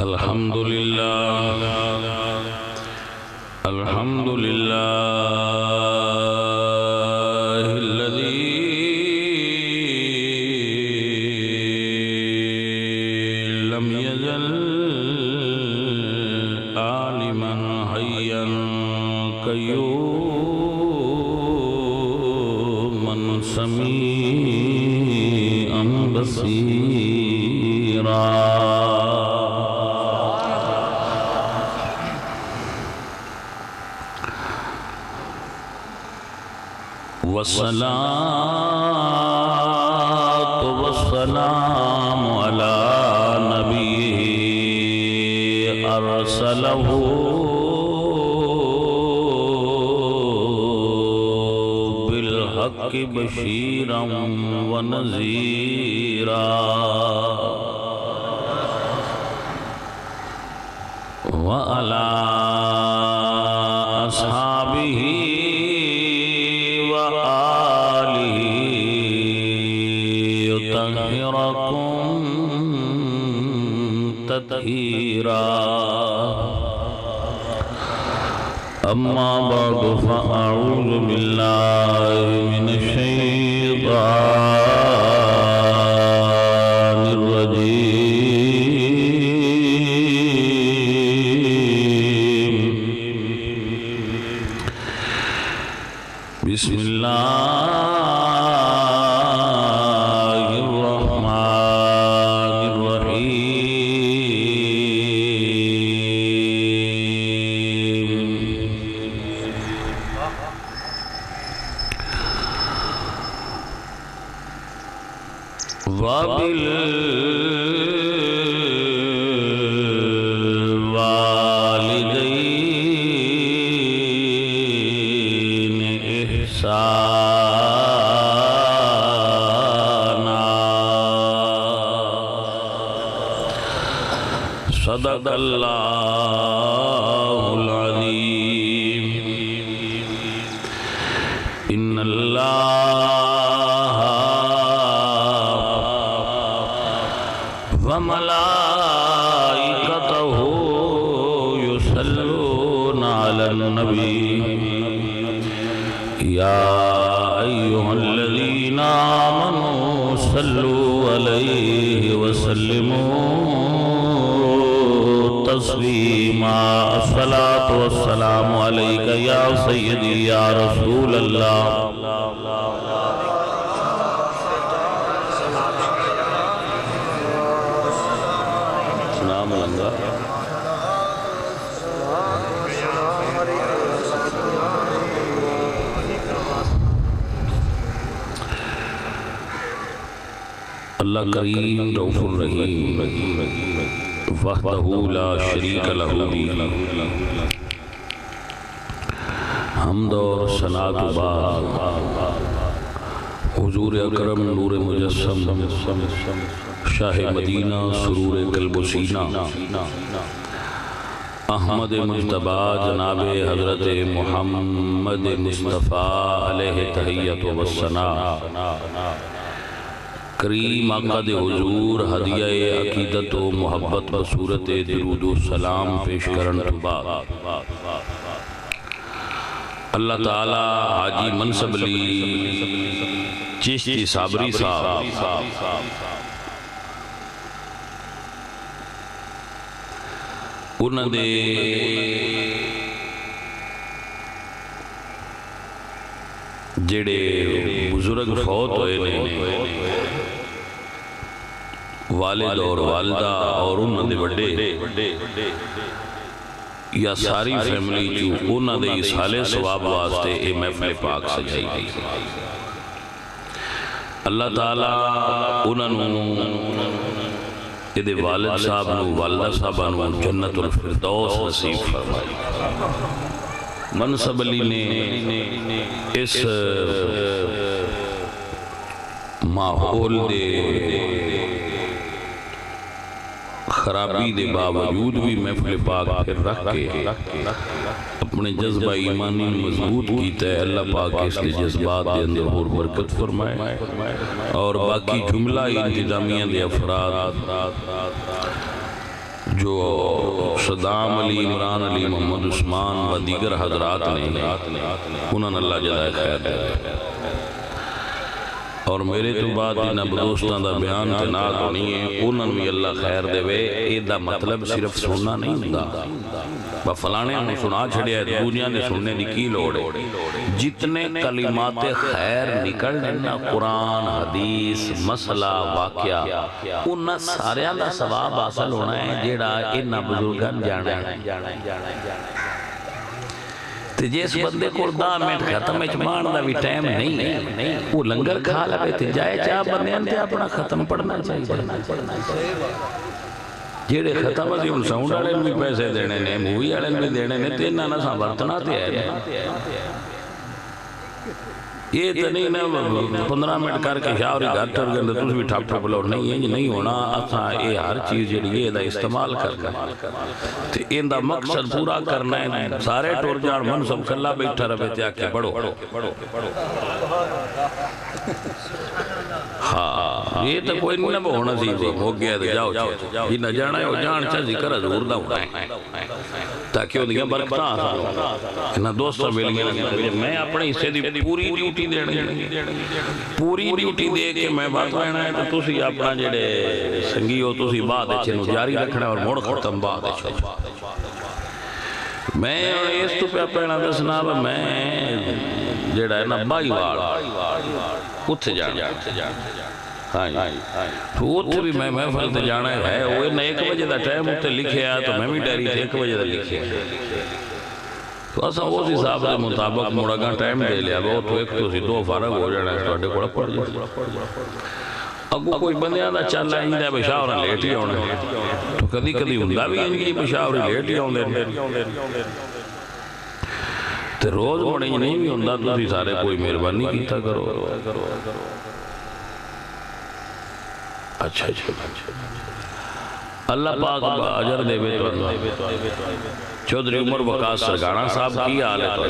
الحمد لله الذي لم يزل عالما حيا قيوما سميعا بصيرا والصلاة والسلام على نبيه أرسله بالحق بشيرا ونذيرا وعلى أصحابه تطهيرا أما بعد فأعوذ بالله من الشيطان الرجيم بسم الله وبالوالدين إحسانا صدق الله العظيم إن الله وملائكته يصلون على النبي يا أيها الذين آمنوا صلوا عليه وسلموا تسليما الصلاة والسلام عليك يا سيدي يا رسول الله اللہ کریم رؤوف الرحیم وحدہ لا شریک لہ حمد اور ثنا و بعد حضور اکرم نور مجسم شاہ مدینہ سرور قلب و سینہ احمد مجتبی جناب حضرت محمد مصطفیٰ علیہ تحیت و ثنا کریم آقا دے حضور ہدیہ عقیدت و محبت بصورت درود و سلام پیش کرن تو بعد اللہ تعالی حاجی منصب علی چشتی صابری صاحب انہاں دے جڑے بزرگ فوت ہوئے نے والد اور والدہ اور انہاں دے بڑے یا ساری فیملی جو انہاں دے اسحالِ ثواب واسطے اے محفل پاک سجائی گئی اللہ تعالیٰ انہاں دے والد صاحب نو والدہ صاحب نو جنت الفردوس نصیب فرمائی منصب علی نے اس ماحول دے خرابی دے باوجود بھی محفل پاک پھر رکھ کے اپنے جذبہ ایمانی مضبوط کیتا ہے. اللہ پاک اس کے جذبات دے اندر اور برکت فرمائے اور باقی جملہ انتظامیہ دے افراد جو صدام علی، عمران علی، محمد عثمان و دیگر حضرات نے انہوں نے اللہ جزائے خیر دے اور میرے تو بعد جناب دوستان دا بیان تے نات ہونی ہے انہوں بھی اللہ خیر دے وے. ایدہ مطلب صرف سننا نہیں ہوتا فلانے ہمیں سنا چھڑیا ہے دنیا نے سننے دی کی لوڑ ہے. جتنے کلمات خیر نکلنے نا قرآن حدیث مسئلہ واقعہ انہاں سارے دا ثواب حاصل ہونا ہے جیڑا انہاں بزرگان جانا ہے. تے جیس بندے کو 10 منٹ ختم ہے چمان دا بھی ٹائم نہیں ہے وہ لنگر کھا لگے تے جائے چاہ بندے انتے اپنا ختم پڑھنا چاہیے. جیڑے ختم ہے ان ساؤنڈ آلے بھی پیسے دینے نے مووی آلے بھی دینے نے تے انہاں نہ برتنا تے ہے. یہ تو نہیں نا 15 منٹ کر کے شاوری گھر ٹر گئے تو بھی ٹھپ ٹھپ لوڑ نہیں ہے نہیں ہونا. اساں یہ ہر چیز جڑی ہے دا استعمال کرنا تے ان دا مقصد پورا کرنا ہے. سارے ٹور جان منصب کلا بیٹھا رہے تے آکے بڑھو. ہاں یہ تو کوئی نہیں نہ ہونا سی ہو گیا تو جاؤ یہ نہ جانا ہے وہ جان چاہ ذکر حضور دا ہونا ہے تاکہ وہ دیاں برکتاں آسان ہو. انہاں دوستاں ملیاں میں اپنے حصے دی پوری ڈیوٹی دینے پوری ڈیوٹی دے کے میں بات لینا ہے تو تسی اپنا جڑے سنگی ہو تسی بعد اچھے نو جاری رکھنا اور موڑ ختم بعد اچھے. میں اس تو پہ پہنا دسنا میں جڑا ہے نا بائی وار اتھے جانا تو اتھے بھی میں محفل تے جانا ہے وہ 1 بجے دا ٹائم اتھے لکھے آیا تو میں بھی ڈیری تھے 1 بجے دا لکھے تو اسا اس حساب سے مطابق مڑا ٹائم دے لیا بہت تو 1 تو 2 فارغ ہو جانا ہے تو اڈے پڑھ جائے. اگو کوئی بندے آدھا چل رہا ہے بشاورہ لیٹ ہی ہونے تو کدی کدی ہندہ بھی انجی بشاورہ لیٹ ہی ہونے تو روز مڑے نہیں بھی ہندہ تو اسی سارے کوئی مہربانی کیتا کرو. اچھا اللہ پاک اجر دے بے تو چودھری عمر وقاص سرگانا صاحب کی حال ہے تو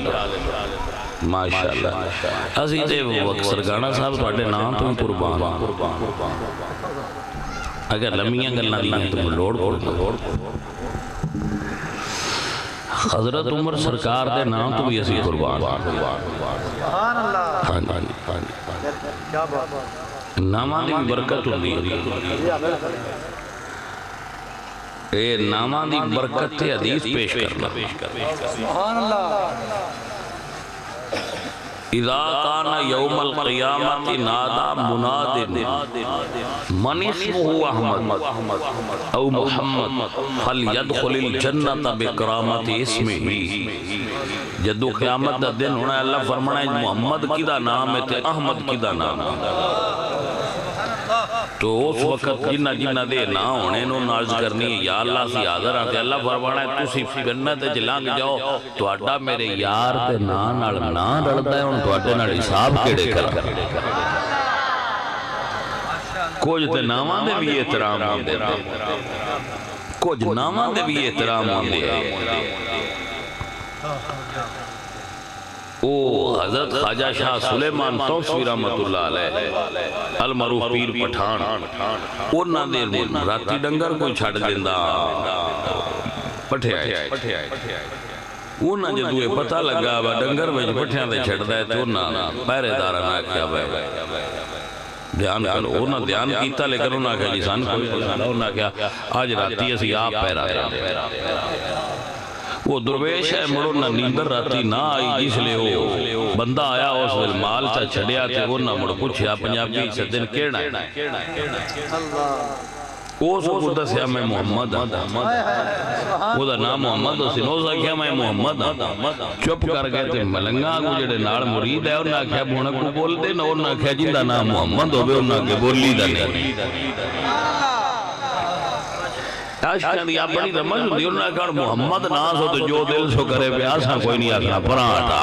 ماشاءاللہ اسی تے سرگانا صاحب تو اڈے نام تو قربان اگر لمیاں گلنا دیاں تو لوڑ حضرت عمر سرکار دے نام تو بھی اسی قربان. نامان دی برکت ہوندی اے نامان دی برکت تے حدیث پیش کرنا. اذا کان یوم القیامت نادا مناد من اسمه احمد او محمد فلیدخل الجنت بکرامت اسمه. جدو قیامت دا دن ہونا ہے اللہ فرمانا ہے محمد کی دا نام ہے تے احمد کی دا نام ہے تو اس وقت جنہ دے نا ہونے نو ناز کرنی ہے یا اللہ سی حاضر آتے اللہ فرمانا ہے تسی جنت جلانگ جاؤ تو اڈا میرے یار دے نا رڑتا ہے ان تو اڈے نال حساب کیڑے کر کچھ تے نامان دے بھی احترام ہوندے کچھ نامان دے بھی احترام ہوندے. او حضرت خواجہ شاہ سلیمان توسوی رحمت اللہ علیہ المعروف پیر پٹھان انہاں دے راتی ڈنگر کوئی چھڑ دیندہ پٹھے آئے انہاں جدوے پتہ لگا ڈنگر ویج پٹھیاں دے چھڑ دائے تو انہاں پہرے دارہ نہ کیا بھائی دھیان کرو انہاں دھیان کیتا لیکن انہاں کہا جیسان کوئی انہاں کہا آج راتی اسی آپ پہرا رہا وہ درویش ہے مڑونا نیندر راتی نہ آئی جس لے ہو بندہ آیا اس دل مال تا چھڑیا تھے وہ نہ مڑ پوچھیا پنجابی سے دن کیڑنا ہے وہ سو کردہ سیا میں محمد وہ دا نام محمد ہو سنوزہ کیا میں محمد چپ کر گئے تھے ملنگا کو جڑے ناڑ مرید ہے اور نہ کیا بھونا کو بول دے اور نہ کیا جن دا نام محمد ہو بے اور نہ کہ بولی دا نہیں عاشقان دی آپ بڑی رمض ہوندی انہوں نے کہا محمد ناز ہو تو جو دل سو کرے پیاسا کوئی نہیں آکھنا پراٹا.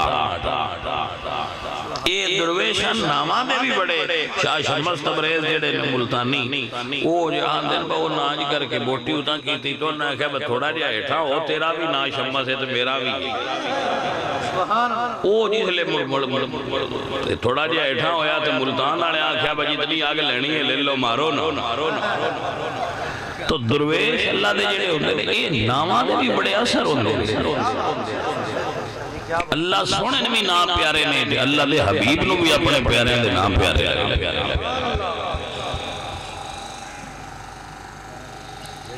یہ درویشان نامہ میں بھی بڑے شاہ شمس تبریز جڑے ملتانی وہ جہاں دن پہ وہ ناج کر کے بوٹی اتاں کی تھی تو انہوں نے کہا تھوڑا جا اٹھا ہو تیرا بھی نا شمس ہے تو میرا بھی وہ جس لئے تھوڑا جا اٹھا ہویا تو ملتان آنے آکھیا بجی اتنی آگ لینی ہے لے لو مارو نا تو درویش اللہ دے جڑے ہوندے نے یہ ناماں دے بھی بڑے اثر ہوندے نے اللہ سونے نے بھی نام پیارے نے اللہ دے حبیب نو بھی اپنے پیارے دے نام پیارے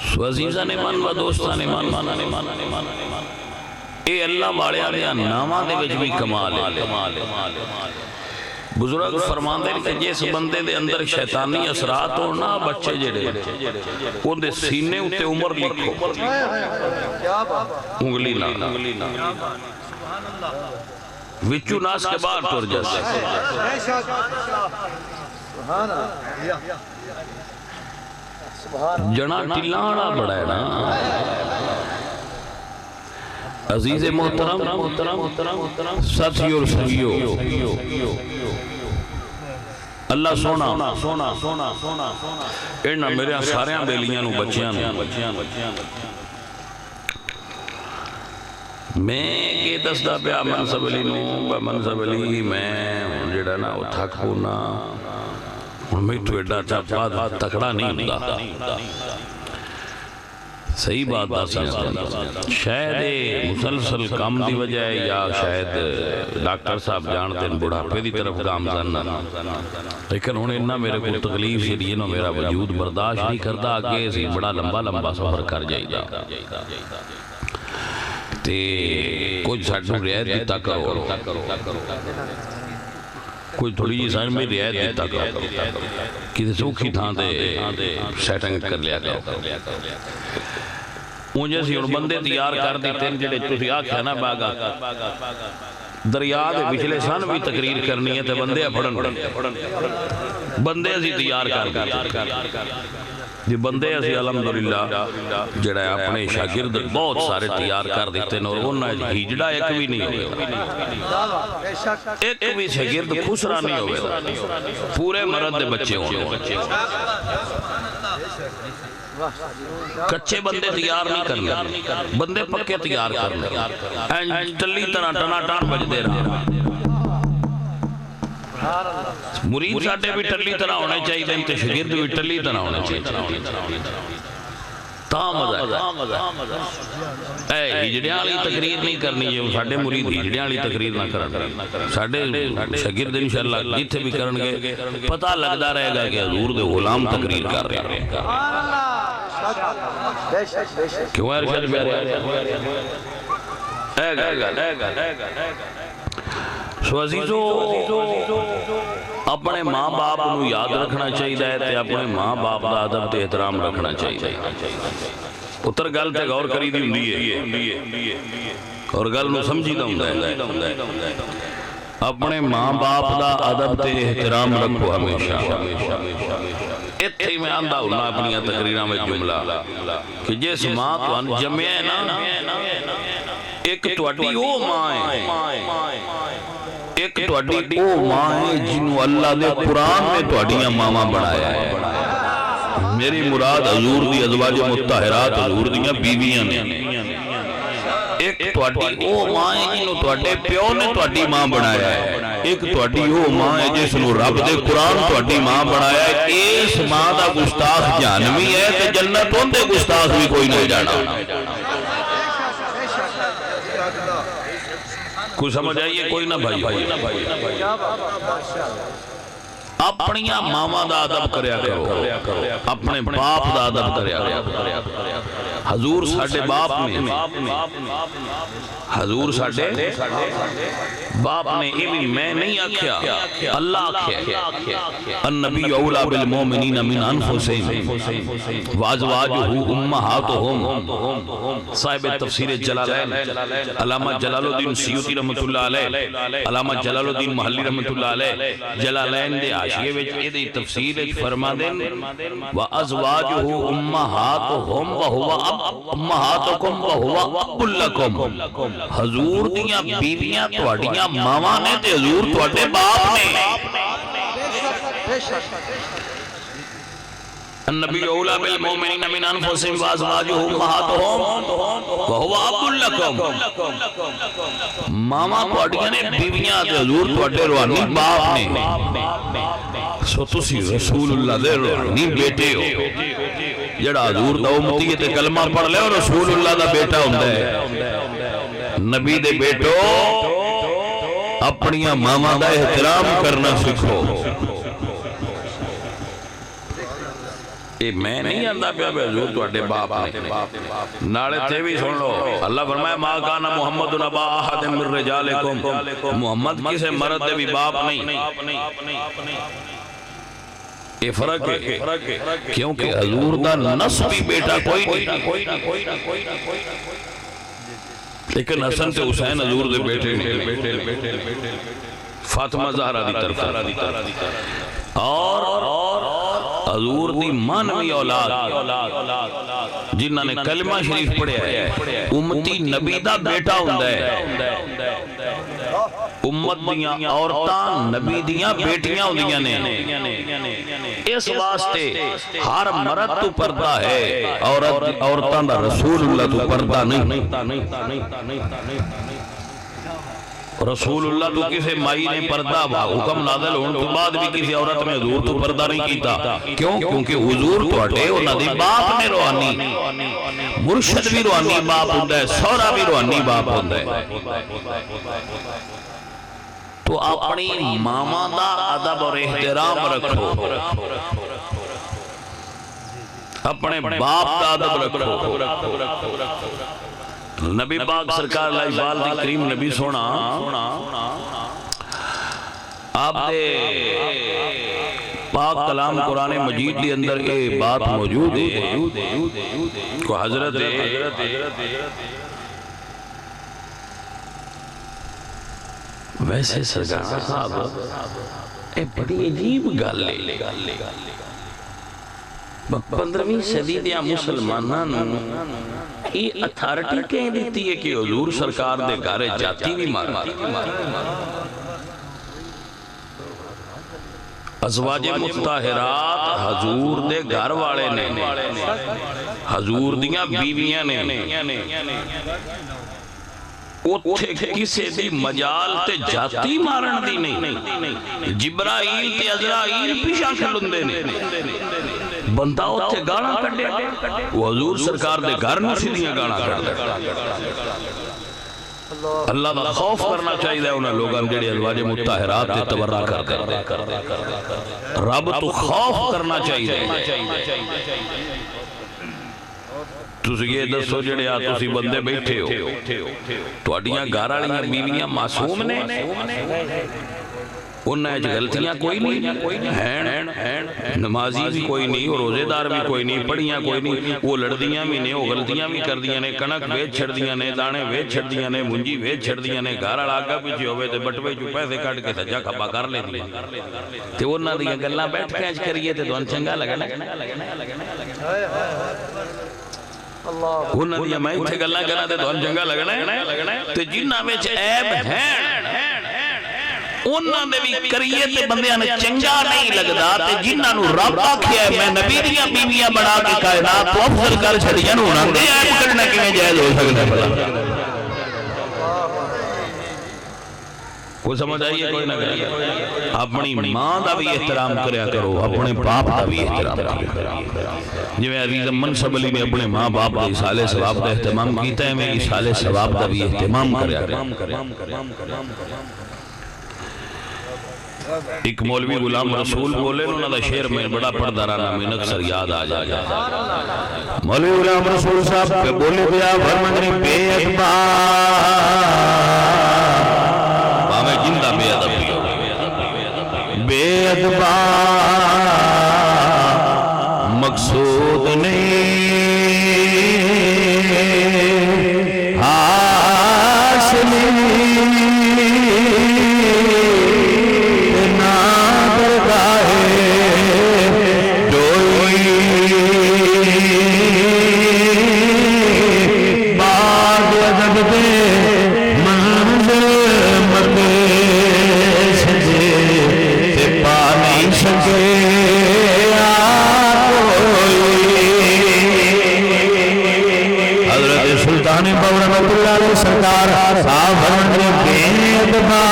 سو عزیزہ نے مان و دوستہ نے مان اے اللہ والے آلیا ناماں دے وچ بھی کمال ہے بزرگ فرماندے کہ جس بندے دے اندر شیطانی اثرات ہونا بچے جڑے ان دے سینے اتے عمر لکھو انگلی نہ وچو ناس کے باہر ٹر جاتے جنا ٹلانا بڑا ہے نا عزیز محترم ساتھیو اور سنگیو اللہ سونا اینا میرے سارے بیلیاں نو بچیاں میں کہ دستا پیا منصب علی نو منصب علی میں جڑا نا وہ تھک ہونا میں تو ایڈا چاپا تکڑا نہیں ہوتا صحیح بات آسان شاید مسلسل کام دی وجہ ہے یا شاید ڈاکٹر صاحب جانتے ہیں بڑھاپے دی طرف کام زننا لیکن انہیں انہا میرے کو تکلیف سے لیے نا میرا وجود برداشت نہیں کرتا آگے سے بڑا لمبا سفر کر جائی دا تے کچھ ساٹھوں رعایت دیتا کرو کچھ تھوڑی جی سائن میں رعایت دیتا کرو کسی سوکھی تھان دے سیٹنگ کر لیا کرو مجھے سی ان بندے تیار کر دیتے ہیں جڑے تسی آکھیا نا باگا دریا دے پچھلے سن بھی تقریر کرنی ہے تے بندے پڑھن بندے اسی تیار کر دیتے یہ بندے اسی الحمدللہ جڑا ہے اپنے شاگرد بہت سارے تیار کر دیتے ہیں اور انہاں ہجڑا ایک بھی نہیں ہوئے ایک بھی شاگرد خسرا نہیں ہوئے پورے مرد دے بچے ہوئے کچھے بندے تیار نہیں کرنا بندے پکے تیار کرنا ٹلی طرح ٹنا ٹان بج دے رہا مرید ساٹھے بھی ٹلی طرح ہونے چاہیے انتے شگرد بھی ٹلی طرح ہونے چاہیے تا مزہ ہے اے ہجڑیاں علی تقریر نہیں کرنی ہے ساٹھے مرید ہجڑیاں علی تقریر نہ کرنا ساٹھے شگرد انشاءاللہ جیتے بھی کرنگے پتہ لگتا رہے گا کہ حضور دے غلام تقریر کر رہے ہیں کیوں ہے ارشد پیارے اے گا سو عزیزو اپنے ماں باپ نو یاد رکھنا چاہیے تے اپنے ماں باپ دا ادب تے احترام رکھنا چاہیے اتر گل تے غور کری دی ہوندی ہے اور گل نو سمجھی دا ہوندا ہے اپنے ماں باپ دا ادب تے احترام رکھو ہمیشہ اتھے میں آندہ ہونا اپنی تقریرہ میں جملہ کہ جس ماں تو ان جمعہ ہے نا ایک توڑی او ماں ہے ایک توڑی او ماں ہے جنہوں اللہ نے قرآن میں توڑیاں ماما بڑھایا ہے میری مراد حضور دی ازواج متحرات حضور دیاں بیویاں نے ایک توڑی او ماں ہے جنہوں توڑے پیو نے توڑی ماں بڑھایا ہے ایک توڑی او ماں ہے جس نو رب دے قرآن توڑی ماں بڑھایا ہے اس ماں دا گستاخ جانوی ہے کہ جنت ان دے گستاخ بھی کوئی نہیں جانا کوئی سمجھ آئیے کوئی نہ بھائی اپنیاں ماما دا ادب کریا کرو اپنے باپ دا ادب کریا کرو حضور ساڑھے باپ نے حضور ساڑھے باپ نے ایمی میں نہیں آکھیا اللہ آکھیا النبی اولا بالمومنین من انفسہم وازواجہ امہاتہم صاحب تفسیر جلالین علامہ جلال الدین سیوطی رحمت اللہ علیہ علامہ جلال الدین محلی رحمت اللہ علیہ جلالین دے آشیے وچ ایدی تفسیر فرما دیں وازواجہ امہاتہم وہوا امہاتکم وہوا اب لکم حضور دیاں بیویاں توڑیاں ماما نے تے حضور توڑے باپ نے النبی اولا بالمومنین من انفسہم وازواجہ امہاتہم وہوا اب لکم ماما توڑیاں نے بیویاں تے حضور توڑے روحانی باپ نے سو تسی رسول اللہ دے روحانی بیٹے ہو جڑا حضور دا امتی ہے تے کلمہ پڑھ لے اور رسول اللہ دا بیٹا ہوندا ہے نبی دے بیٹو اپنیاں ماما دا احترام کرنا سکھو اے میں نہیں آندہ پیا بے حضور تو اٹھے باپ نے ناڑے تے بھی سن لو اللہ فرمائے ما کانا محمد نبا احد من رجالکم محمد کسے مرد دے بھی باپ نہیں یہ فرق ہے کیونکہ حضور دا نسبی بیٹا کوئی نہیں لیکن حسن تے حسین حضور دے بیٹے نہیں فاطمہ زہرہ دی طرف اور حضور دی مانوی اولاد جنہاں نے کلمہ شریف پڑھیا ہے امتی نبی دا بیٹا ہوندہ ہے امت دیاں عورتاں نبی دیاں بیٹیاں ہوندیاں نے اس واسطے ہر مرد تو پردہ ہے عورتاں دا رسول اللہ تو پردہ نہیں رسول اللہ تو کسے مائی نے پردہ حکم نازل ہونے تو بعد بھی کسی عورت نے حضور تو پردہ نہیں کیتا کیوں؟ کیونکہ حضور تو اٹھے انہاں دی باپ نے روحانی مرشد بھی روحانی باپ ہوندہ ہے سورا بھی روحانی باپ ہوندہ ہے تو اپنی ماما دا ادب اور احترام رکھو اپنے باپ دا ادب رکھو نبی پاک سرکار اللہ اقبال دی کریم نبی سونا آپ دے پاک کلام قرآن مجید دی اندر یہ بات موجود ہے کو حضرت ویسے سرکار صاحب اے بڑی عجیب گل لے 15ویں صدی دیا مسلماناں یہ اتھارٹی کہیں دیتی ہے کہ حضور سرکار دے گھرے جاتی بھی مارا ازواج مطہرات حضور دے گھر والے نے حضور دیاں بیویاں نے اتھے کسے دی مجال تے جاتی مارن دی نہیں جبرائیل تے عزرائیل پیشاں کھلندے نے بندہ اتھے گانا کٹے وہ حضور سرکار دے گھر نو سیدھیاں گانا کٹے اللہ دا خوف کرنا چاہیے انہاں لوگاں جڑے ازواج مطہرات تے تبرہ کرتے رب تو خوف کرنا چاہیے تُسی یہ دسو جڑے تُسی بندے بیٹھے ہو تو اڈیاں گھر والیاں بیویاں معصوم نے انہیں غلطیاں کوئی نہیں ہیں نمازی بھی کوئی نہیں اور روزے دار بھی کوئی نہیں پڑھیاں کوئی نہیں وہ لڑدیاں بھی نہیں وہ غلطیاں بھی کر دیاں نے کنک ویچ چھڑ دیاں نے دانے ویچ چھڑ دیاں نے منجی ویچ چھڑ دیاں نے گھر آگا پیچھے ہوئے تے بٹوے جو پیسے کٹ کے سجا کھپا کر لے دیاں تے وہ نہ دیاں گلہ بیٹھ کے اج کریے تے تو چنگا لگنا انہاں دیاں میں اتھے گلہ کرنا تے تو چنگا لگنا تے جنہاں وچ عیب ہیں انہاں دے بھی کریے تے بندیاں نے چنگا نہیں لگدا تے جنہاں نو رب آکھیا ہے میں نبی دیاں بیویاں بنا کے کائنات تو افضل کر چھڑیاں نو انہاں دے عیب کرنا کیویں جائز ہو سکدا ہے کوئی سمجھ آئیے کوئی نہ کرے اپنی ماں دا بھی احترام کریا کرو اپنے باپ دا بھی احترام کریا جو عزیز منصب علی نے اپنے ماں باپ دا اصال ثواب دا اہتمام کیتا ہے میں اصال ثواب دا بھی اہتمام کریا ایک مولوی غلام رسول بولے انہوں نے شعر میں بڑا پردارانہ میں اکثر یاد آ جائے مولوی غلام رسول صاحب پہ بولے بیا فرمانگری بے ادبا میں جندہ بے ادب بھی ہو بے ادبا مقصود نہیں حاصلی سرکار صاحب بے ادبا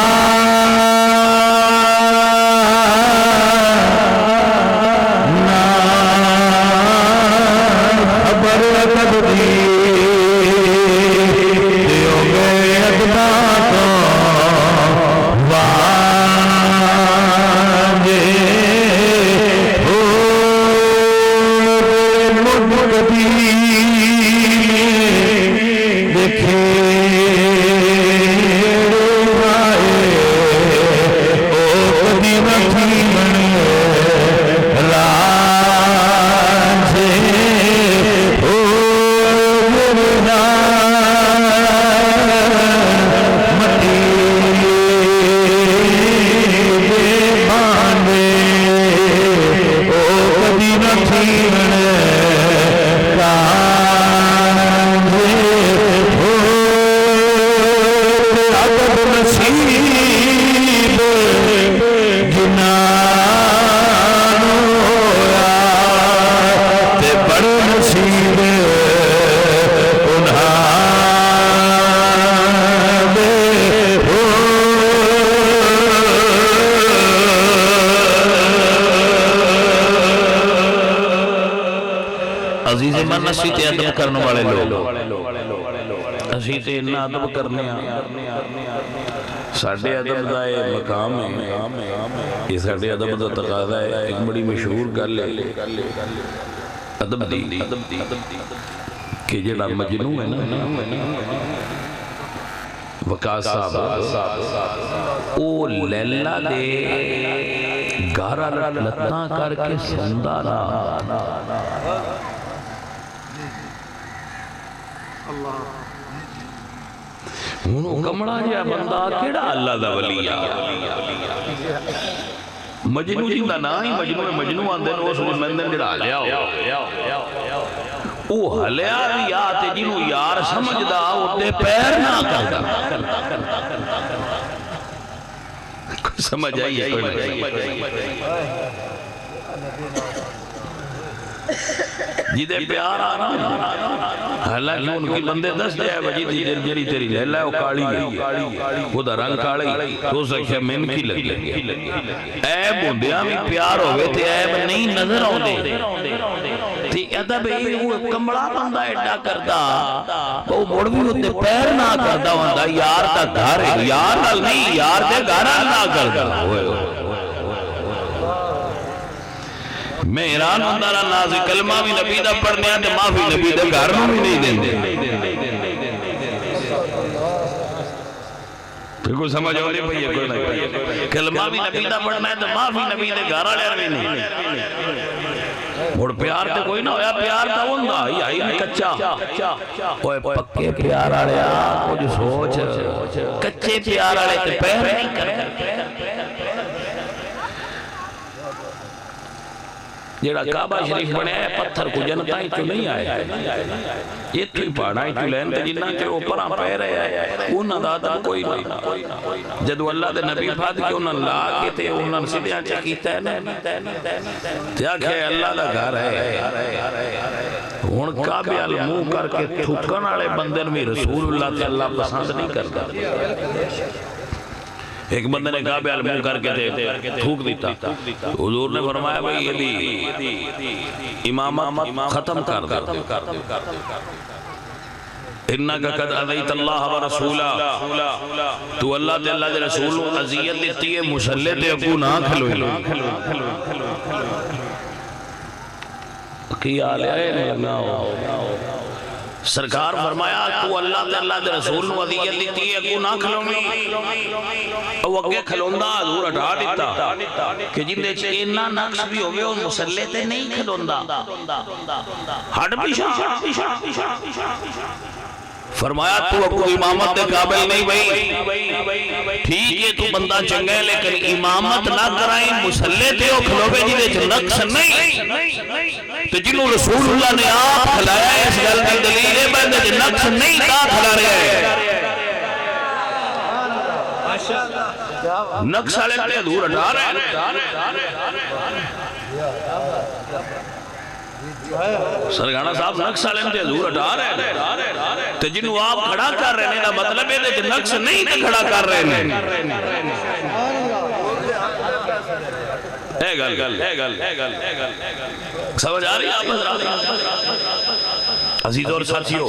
عزیز من اسی تے ادب کرنے والے لوگ اسی تے انہا ادب کرنے ساڑھے ادب دا مقام ہے یہ ساڑھے ادب دا تقاضا ہے ایک بڑی مشہور گل ہے ادب دی کہ جڑا مجنون ہے نا وقاص صاحب او لیلہ دے گارا لتاں کر کے سندہ نا کمڑا جا بندہ کیڑا اللہ دا ولی مجنو جی دا نا ہی مجنو آندے نو سو مندن جڑا لیا ہو او حلیا بھی آتے جنو یار سمجھ دا ہوتے پیر نہ کردا سمجھ آئیے جیدے پیار آنا حالانکہ ان کی بندے دس دے وجی جری تیری لیلہ ہے وہ کاڑی ہے وہ دا رنگ کاڑی تو سکھے من کی لگی عیب ہوندیاں بھی پیار ہوئے تھے عیب نہیں نظر ہوندے تھی ادب وہ کمڑا بندہ ایڈا کردا وہ مڑ بھی ہوتے پیر نہ کردا ہوندہ یار دا گھر ہے یار نہیں یار دے گھر نہ کردا میں ایران اندارا نازی کلمہ بھی نبی دا پڑھنے آتے معافی نبی دا گھرنوں بھی نہیں دیں دیں پھر کوئی سمجھ ہو نہیں پہیے کوئی نہیں کلمہ بھی نبی دا پڑھنے آتے معافی نبی دا گھرہ لے رہے نہیں اور پیار تے کوئی نہ ہویا پیار تا ہوندہ ہی کچھا اوہ پکے پیار آرے کچھ سوچ کچھے پیار آرے تے پیر نہیں کرتے جیڑا کعبہ شریف بنے ہے پتھر کو جنتائیں تو نہیں آئے یہ تو ہی پاڑھائیں تو لین تے جنہ کے اوپراں پہ رہے ہیں انہاں دا آدم کوئی نہیں جدو اللہ دے نبی فاد کے انہاں لاکے تھے انہاں سیدھیاں چکیتا ہے تیا کہ اللہ دا گھر ہے ان کعبے المو کر کے تھکن آلے بندن میں رسول اللہ تے اللہ پسند نہیں کرتا ایک بندے نے کعبے علموں کر کے تھوک دیتا حضور نے فرمایا بھئی یہ بھی امامت ختم کر دے انکا قد عذیت اللہ و رسولہ تو اللہ تے اللہ دے رسول عذیت دیتی ہے مسلح تے اکو نہ کھلو کی آلے نہ ہو سرکار فرمایا تو اللہ تے اللہ دے رسول نو عذیت دیتی ہے کو نہ کھلونی او اگے کھلوندا حضور ہٹا دیتا کہ جندے چ اینا نقص بھی ہوے او مسلح تے نہیں کھلوندا ہٹ پیچھے فرمایا تو اپو امامت دے قابل نہیں بھئی ٹھیک ہے تو بندہ چنگا ہے لیکن امامت نہ کرائیں مسلح تے او کھلوے جدے چ نقص نہیں تو جنہوں رسول اللہ نے آپ کھلایا ہے اس گل کی دلیل ہے بندے چ نقص نہیں تا کھلا رہے ہیں نقص والے تے دور ہٹا رہے ہیں سرگانا صاحب نقص والے تے دور ہٹا رہے ہیں تو جنہوں آپ کھڑا کر رہے ہیں مطلب ہے کہ نقص نہیں تے کھڑا کر رہے ہیں اے گل سمجھ آ رہی ہے آپ حضرات عزیز اور ساتھیوں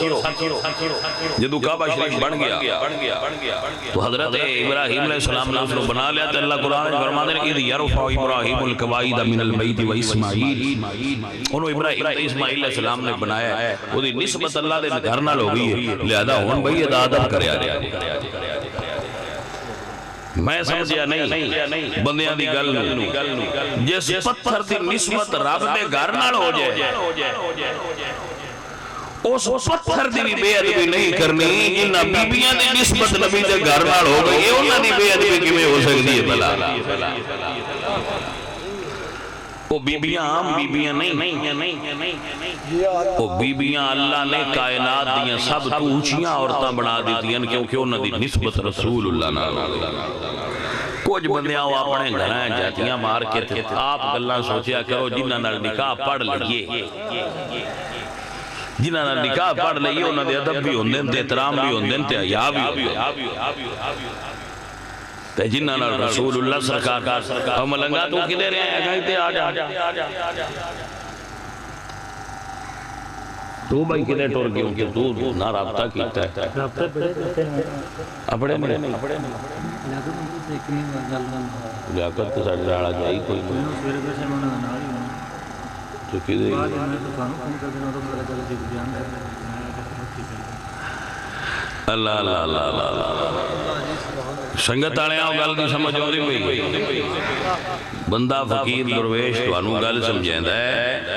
جدو کعبہ شریف بن گیا تو حضرت ابراہیم علیہ السلام نے اس کو بنا لیا تو اللہ قرآن فرما دے اذ یرفع ابراہیم القواعد من البیت و اسماعیل انہوں ابراہیم اسماعیل علیہ السلام نے بنایا ہے وہ دی نسبت اللہ دے گھر نال ہو گئی ہے لہذا ہن بھئی ادب کرے آ رہا میں سمجھیا نہیں بندیاں دی گل جس پتھر دی نسبت رب دے گھر نال ہو جائے اس پتھر دی بھی بے ادبی نہیں کرنی جنہاں بیبیاں دی نسبت نبی دے گھر نال ہو گئی انہاں دی بے ادبی کیویں ہو سکتی ہے بھلا وہ بیبیاں عام بیبیاں نہیں وہ بیبیاں اللہ نے کائنات دیاں سب تو اونچیاں عورتاں بنا دیتی ہیں کیونکہ انہاں دی نسبت رسول اللہ نال ہو گئی کچھ بندیاں وہ اپنے گھرائیں جاتیاں مار کے تھے آپ گلہ سوچیا کرو جنہاں نال نکاح پڑھ لئیے جنہاں نال نکاح پڑھ لئیے انہاں دے ادب بھی ہوندن تے احترام بھی ہوندن تے حیا بھی ہوندن تے جنہاں نال رسول اللہ سرکار اور ملنگا تو کدے رہے ہیں کہیں تے آجا تو بھائی کدے ٹور گئے کہ تو نہ رابطہ کیتا ہے اپنے میں لیاقت تو ساڑھے راڑا جائی کوئی تو کدے اللہ اللہ اللہ اللہ سنگت آنے آؤ گل دی سمجھ ہو رہی ہوئی بندہ فقیر درویش تو انہوں گل سمجھیں ہے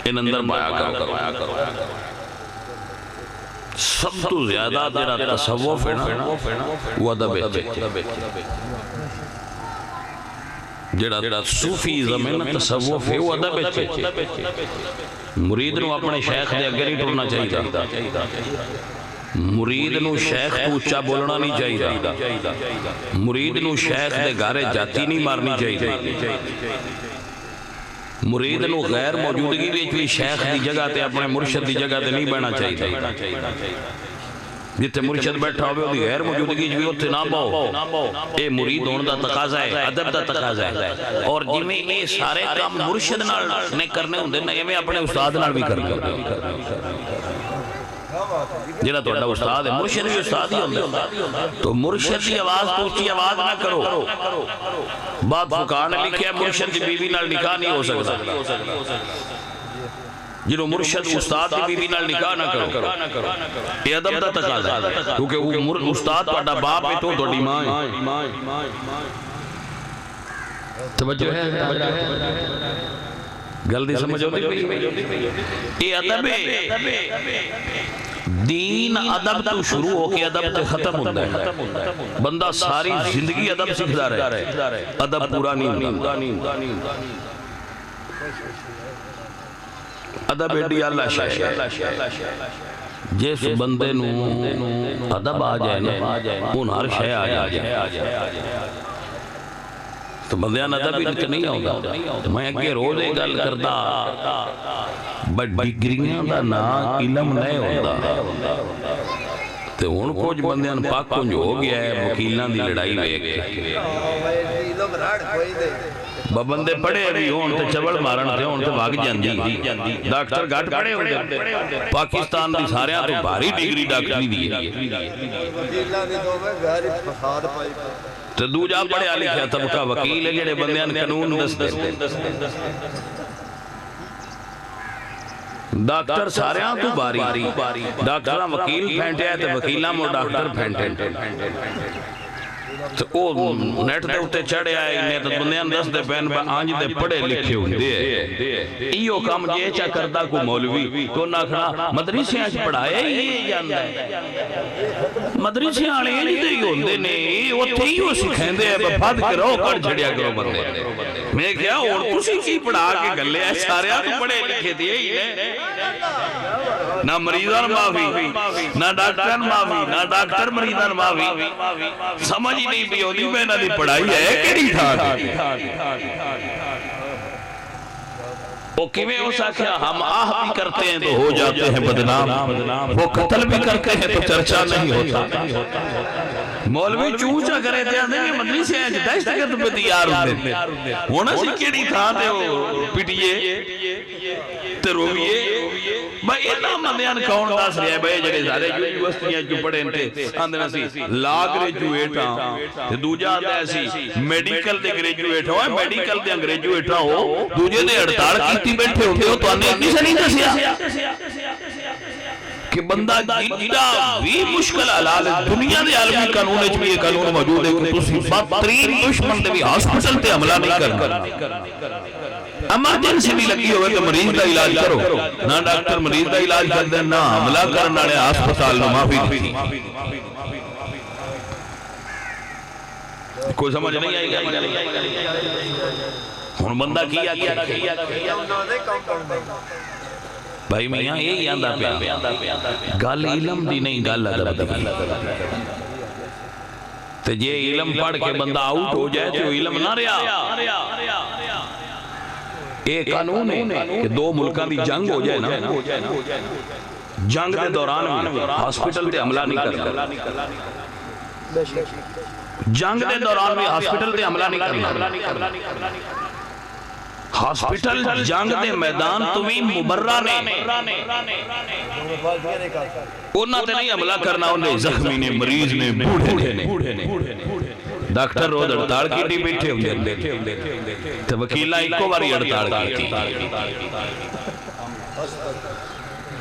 ان اندر پایا کرو سب تو زیادہ تیرا تصوف ہے نا وہ ادب ہے جڑا صوفیزم ہے نا تصوف ہے وہ ادب ہے مرید نو اپنے شیخ دے اگر نہیں ٹرنا چاہیے مرید نو شیخ تو اچھا بولنا نہیں چاہیے مرید نو شیخ دے گارے جاتی نہیں مارنی چاہیے مرید نو غیر موجودگی بھی شیخ دی جگہ تے اپنے مرشد دی جگہ تے نہیں بہنا چاہیے جتے مرشد بیٹھا ہوئے ہوئی غیر موجودگی بھی ہوتے نہ باؤ اے مرید ہونے دا تقاضا ہے ادب دا تقاضا ہے اور جنہیں اے سارے کام مرشد نے کرنے ہوں دینا یہ میں اپنے استاد نال بھی کرنے جنہا تو اڈا استاد ہے مرشد بھی استاد ہی ہوندے تو مرشد دی آواز تو اچھی آواز نہ کرو بات فقہ نے لکھیا ہے مرشد دی بیوی نال نکاح نہیں ہو سکتا جنہوں مرشد استاد دی بیوی نال نکاح نہ کرو یہ ادب دا تقاضا ہے کیونکہ وہ استاد تو اڈا باپ ہے تو ڈی ماں توجہ ہے گل دی سمجھو یہ ادب ہے دین ادب تو شروع ہو کے ادب تے ختم ہوتا ہے بندہ ساری زندگی ادب سکھدا رہے ادب پورا نہیں ہوتا ادب ایڈی اللہ شاہ جس بندے نو ادب آ جائے نا ان ہر شے آ جائے تو بندیاں ادب ہی نہیں ہوگا میں اگے روز ایک گل کردا بٹ ڈگریاں دا نا علم نہیں ہوتا تے ہن کچھ بندیاں پاک کنج ہو گیا ہے وکیلاں دی لڑائی ویکھ بندے پڑھے بھی ہون تے چبل مارن تے ہون تے بھاگ جاندی ڈاکٹر گھٹ پڑھے ہوندے پاکستان دی ساریاں تو بھاری ڈگری ڈاکٹری دی ہے تو دو جا پڑھے آلی کیا طبقہ وکیل ہے جڑے بندیاں قانون دس ڈاکٹر ساریاں تو باری ڈاکٹراں وکیل پھینٹے ہیں تو وکیلاں مو ڈاکٹر پھینٹے تو او نیٹ دے اٹھے چڑھے آئے انہیں تو بندیاں دس دے پہن با آنج دے پڑھے لکھے ہوں دے ایو کام جے چا کردہ کو مولوی تو نہ کھڑا مدرسے آج پڑھائے یہ جاندہ ہے مدرسے آنے نہیں دے ہوں دے نہیں وہ تھیو سکھیں دے بفاد کرو کر جھڑیا کرو بندے میں کیا اور کسی کی پڑھا کے گلے آئے سارے آنے پڑھے لکھے دیئے ہی نے نہ مریضان معافی نہ ڈاکٹر معافی نہ ڈاکٹر مریضان معافی سمجھ ہی نہیں بھی ہوتی میں نہ دی پڑھائی ہے کیڑی تھا وہ کیویں ہو سکیا ہم آہ بھی کرتے ہیں تو ہو جاتے ہیں بدنام وہ قتل بھی کرتے ہیں تو چرچا نہیں ہوتا مولوی چونچا کرے تھے آدھے کہ مدرسے ہیں دہشت گرد پہ تیار ہوتے ہونا سی کیڑی تھا تے وہ پٹیے تے رویے بھائی اتنا مندیان کون داس رہے ہیں بھائی جڑے سارے یونیورسٹیاں جو پڑھے انتے آندھنا سی لا گریجویٹاں تے دوجہ آدھے ایسی میڈیکل دے گریجویٹاں ہوئے میڈیکل دے گریجویٹاں ہو دوجہ دے اڑتاڑ کیتی بیٹھے ہوتے ہو تو آنے کسی نہیں دسیا کہ بندہ جیڑا بھی مشکل حلال دنیا دے عالمی قانون وچ بھی یہ قانون موجود ہے کہ تسی بدترین دشمن دے بھی ہاسپٹل تے حملہ نہیں کرنا، ایمرجنسی بھی لگی ہوئے تو مریض دا علاج کرو، نہ ڈاکٹر مریض دا علاج کر دیں نہ حملہ کرنے والے ہسپتال نو معافی دیتی۔ کوئی سمجھ نہیں آئی گا؟ ہن بندہ کیا بھائی میاں یہی آندہ پیا گل علم دی نہیں گل ادب دی، تے جے علم پڑھ کے بندہ آؤٹ ہو جائے تو علم نہ رہا۔ ایک قانون ہے کہ دو ملکاں دی جنگ ہو جائے نا، جنگ دے دوران بھی ہاسپٹل تے حملہ نہیں کرنا، جنگ دے دوران بھی ہاسپٹل تے حملہ نہیں کرنا، ہاسپٹل جنگ دے میدان تمہیں مبرہ نے انہاں تے نہیں حملہ کرنا، انہیں زخمی نے مریض نے بوڑھے نے ڈاکٹر روز اڑتاڑ کی ٹی بیٹھے ہوئے تو وکیلہ ایک کو باری اڑتاڑ کی تھی۔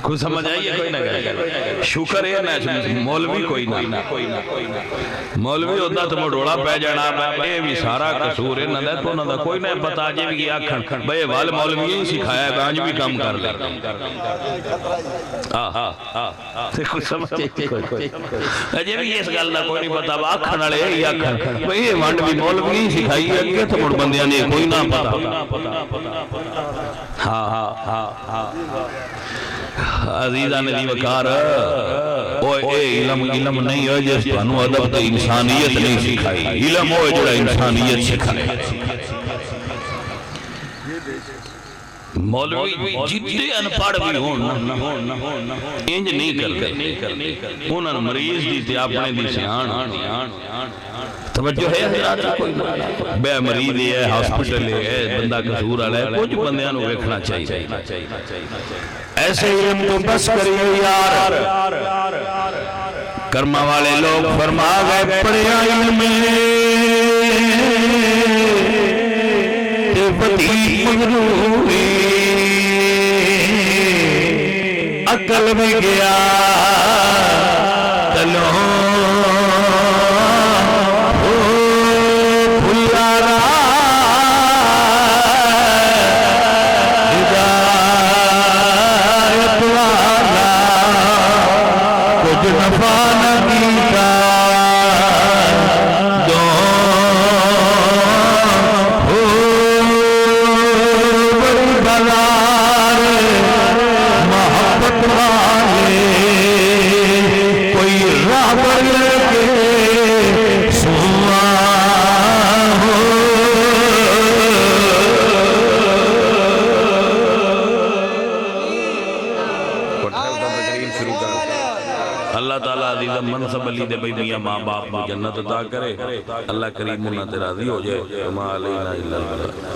کوئی سمجھ آئیے کوئی نہ گئے شکر ہے نا مولوی کوئی نہ مولوی ہوتا تو مڈوڑا پہ جانا اے بھی سارا قصور ہے نہ تو نہ کوئی نہ پتا جی بھی کیا کھن بھئی وال مولوی ہی سکھایا ہے آج بھی کام کر لے کوئی سمجھ اجے بھی اس گل نہ کوئی نہیں پتا آکھن والے ہی آکھن بھئی یہ وانڈ بھی مولوی ہی سکھائی ہے کہ تو مڑ بندیاں نے کوئی نہ پتا۔ ہاں عزیزہ نے دی وکار اے علم نہیں ہے جس پانو ادب تا انسانیت نہیں سکھائی، علم ہوئے جڑا انسانیت سکھائے۔ مولوی جتنے انپڑھ بھی ہون انج نہیں کرتے انہاں مریض دی تے اپنے دی سیان توجہ ہے حضرات کوئی بے مریض ہے ہاسپٹل ہے بندہ قصور والا ہے کچھ بندیاں نو ویکھنا چاہیے۔ ایسے علم تو بس کریے یار کرما والے لوگ فرما گئے پڑھیا علم تے بدی مغروری عقل میں گیا تلوں منصب علی دے بھئی میاں ماں باپ کو جنت عطا کرے، اللہ کریم انہاں تے راضی ہو جائے، وما علینا الا البلاغ۔